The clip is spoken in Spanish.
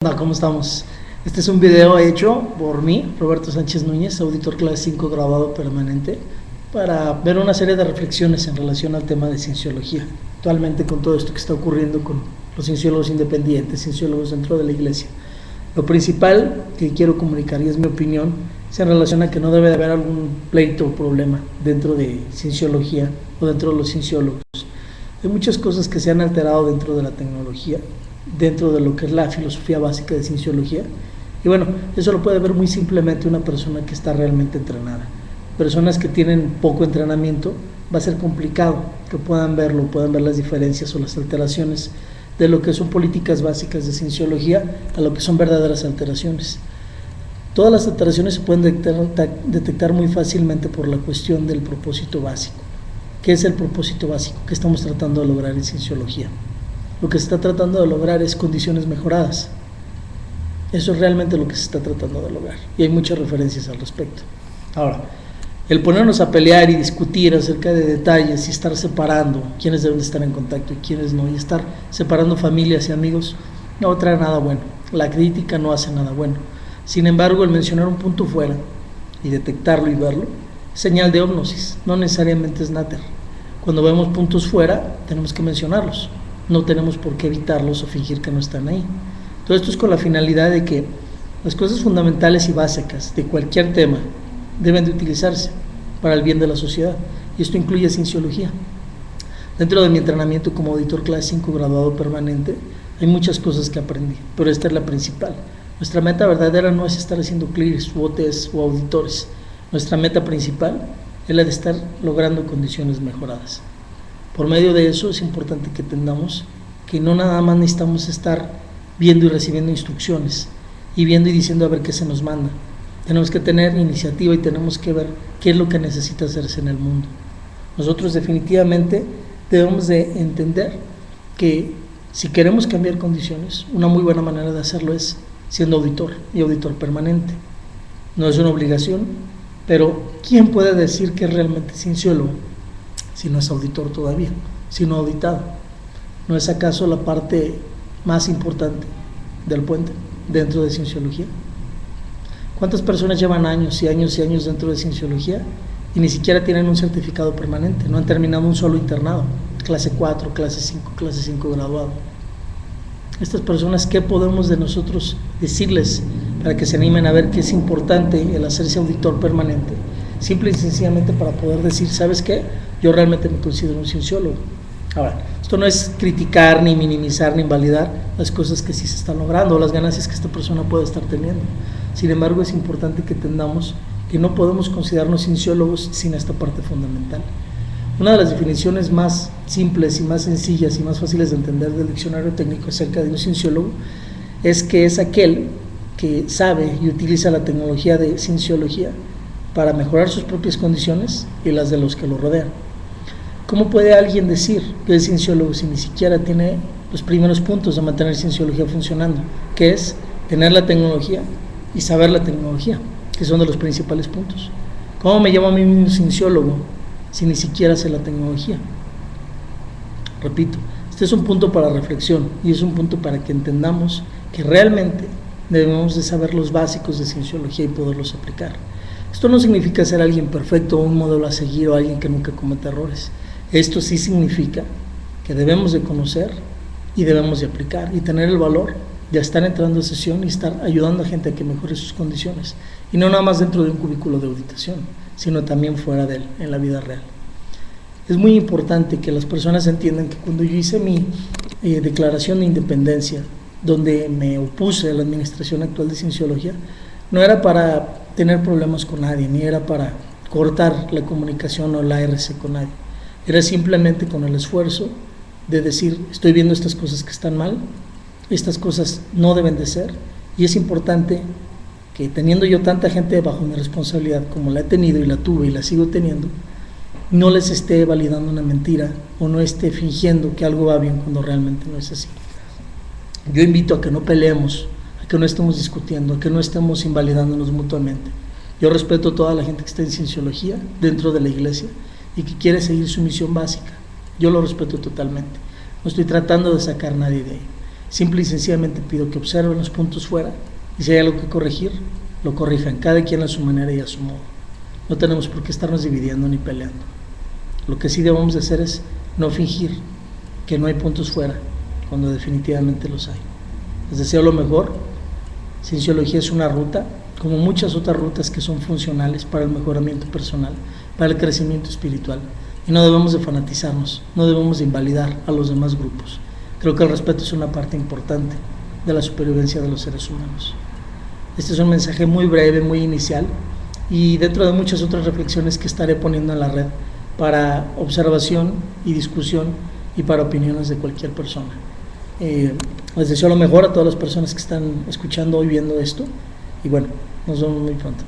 Hola, ¿cómo estamos? Este es un video hecho por mí, Roberto Sánchez Núñez, auditor clase 5 graduado permanente, para ver una serie de reflexiones en relación al tema de cienciología. Actualmente con todo esto que está ocurriendo con los cienciólogos independientes, cienciólogos dentro de la iglesia. Lo principal que quiero comunicar, y es mi opinión, es en relación a que no debe de haber algún pleito o problema dentro de cienciología o dentro de los cienciólogos. Hay muchas cosas que se han alterado dentro de la tecnología, dentro de lo que es la filosofía básica de cienciología, y bueno, eso lo puede ver muy simplemente una persona que está realmente entrenada. Personas que tienen poco entrenamiento, va a ser complicado que puedan verlo, puedan ver las diferencias o las alteraciones de lo que son políticas básicas de cienciología a lo que son verdaderas alteraciones. Todas las alteraciones se pueden detectar muy fácilmente por la cuestión del propósito básico. ¿Qué es el propósito básico? ¿Qué estamos tratando de lograr en cienciología? Lo que se está tratando de lograr es condiciones mejoradas. Eso es realmente lo que se está tratando de lograr, y hay muchas referencias al respecto. Ahora, el ponernos a pelear y discutir acerca de detalles y estar separando quiénes deben de estar en contacto y quiénes no, y estar separando familias y amigos, no trae nada bueno. La crítica no hace nada bueno. Sin embargo, el mencionar un punto fuera y detectarlo y verlo es señal de ógnosis, no necesariamente es náter. Cuando vemos puntos fuera, tenemos que mencionarlos. No tenemos por qué evitarlos o fingir que no están ahí. Todo esto es con la finalidad de que las cosas fundamentales y básicas de cualquier tema deben de utilizarse para el bien de la sociedad, y esto incluye cienciología. Dentro de mi entrenamiento como auditor clase 5 graduado permanente, hay muchas cosas que aprendí, pero esta es la principal. Nuestra meta verdadera no es estar haciendo clears, OTs o auditores. Nuestra meta principal es la de estar logrando condiciones mejoradas. Por medio de eso es importante que entendamos que no nada más necesitamos estar viendo y recibiendo instrucciones y viendo y diciendo a ver qué se nos manda. Tenemos que tener iniciativa y tenemos que ver qué es lo que necesita hacerse en el mundo. Nosotros definitivamente debemos de entender que si queremos cambiar condiciones, una muy buena manera de hacerlo es siendo auditor y auditor permanente. No es una obligación, pero ¿quién puede decir que es realmente cienciólogo si no es auditor todavía, si no auditado? ¿No es acaso la parte más importante del puente dentro de cienciología? ¿Cuántas personas llevan años y años y años dentro de cienciología y ni siquiera tienen un certificado permanente? No han terminado un solo internado, clase 4, clase 5, clase 5 graduado. Estas personas, ¿qué podemos de nosotros decirles para que se animen a ver que es importante el hacerse auditor permanente? Simple y sencillamente para poder decir, ¿sabes qué? Yo realmente me considero un cienciólogo. Ahora, esto no es criticar, ni minimizar, ni invalidar las cosas que sí se están logrando, o las ganancias que esta persona puede estar teniendo. Sin embargo, es importante que entendamos que no podemos considerarnos cienciólogos sin esta parte fundamental. Una de las definiciones más simples y más sencillas y más fáciles de entender del diccionario técnico acerca de un cienciólogo es que es aquel que sabe y utiliza la tecnología de cienciología para mejorar sus propias condiciones y las de los que lo rodean. ¿Cómo puede alguien decir que es cienciólogo si ni siquiera tiene los primeros puntos de mantener cienciología funcionando, que es tener la tecnología y saber la tecnología, que son de los principales puntos? ¿Cómo me llamo a mí mismo cienciólogo si ni siquiera sé la tecnología? Repito, este es un punto para reflexión y es un punto para que entendamos que realmente debemos de saber los básicos de cienciología y poderlos aplicar. Esto no significa ser alguien perfecto o un modelo a seguir o alguien que nunca cometa errores. Esto sí significa que debemos de conocer y debemos de aplicar y tener el valor de estar entrando a sesión y estar ayudando a gente a que mejore sus condiciones, y no nada más dentro de un cubículo de auditación, sino también fuera de él, en la vida real. Es muy importante que las personas entiendan que cuando yo hice mi declaración de independencia, donde me opuse a la administración actual de cienciología, no era para tener problemas con nadie, ni era para cortar la comunicación o la ARC con nadie. Era simplemente con el esfuerzo de decir, estoy viendo estas cosas que están mal, estas cosas no deben de ser, y es importante que teniendo yo tanta gente bajo mi responsabilidad como la he tenido y la tuve y la sigo teniendo, no les esté validando una mentira o no esté fingiendo que algo va bien cuando realmente no es así. Yo invito a que no peleemos, a que no estemos discutiendo, a que no estemos invalidándonos mutuamente. Yo respeto a toda la gente que está en cienciología dentro de la iglesia y que quiere seguir su misión básica. Yo lo respeto totalmente. No estoy tratando de sacar a nadie de ahí. Simple y sencillamente pido que observen los puntos fuera y si hay algo que corregir, lo corrijan, cada quien a su manera y a su modo. No tenemos por qué estarnos dividiendo ni peleando. Lo que sí debemos de hacer es no fingir que no hay puntos fuera, cuando definitivamente los hay. Les deseo lo mejor. Cienciología es una ruta, como muchas otras rutas que son funcionales para el mejoramiento personal, para el crecimiento espiritual. Y no debemos de fanatizarnos, no debemos de invalidar a los demás grupos. Creo que el respeto es una parte importante de la supervivencia de los seres humanos. Este es un mensaje muy breve, muy inicial, y dentro de muchas otras reflexiones que estaré poniendo en la red para observación y discusión y para opiniones de cualquier persona. Les deseo lo mejor a todas las personas que están escuchando hoy, viendo esto, y bueno, nos vemos muy pronto.